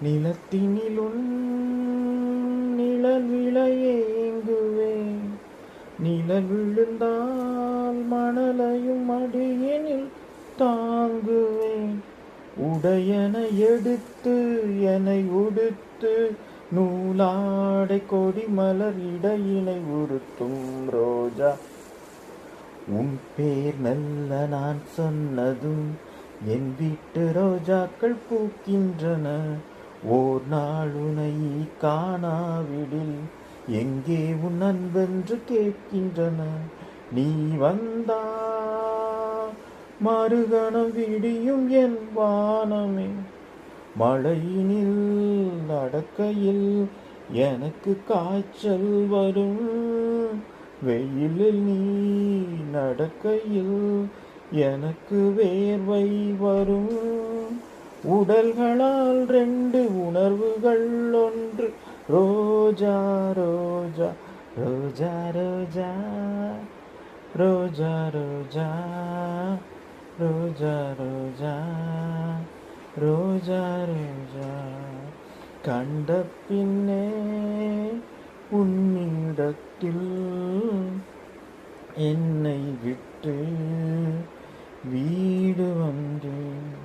நிலத்தினிலுன் நிழல் விளையேங்குவேன். நிழல் விழுந்தால் மணலையும் அடியினில் தாங்குவேன். உடையன எடுத்து என்னை உடுத்து நூலாடை கொடி மலர் இடையினை உறுத்தும் ரோஜா. உன் பேர் மெல்ல நான் சொன்னதும் என் வீட்டு ரோஜாக்கள் பூக்கின்றன. ஓர் நாள் உனை காணாவிடில் எங்கே உன் அன்பென்று கேட்கின்றன. நீ வந்தா மறுகணம் விடியும் என் வானமே. மழையினில் நடக்கையில் எனக்கு காய்ச்சல் வரும். வெயிலில் நீ நடக்கையில் எனக்கு வேர்வை வரும். உடல்களால் 2 உணர்வுகள் ஒன்று. ரோஜா ரோஜா ரோஜா ரோஜா ரோஜா ரோஜா ரோஜா ரோஜா ரோஜா ரோஜா. கண்ட பின்னே உன்னிடத்தில் என்னை விட்டு வீடு வந்தேன்.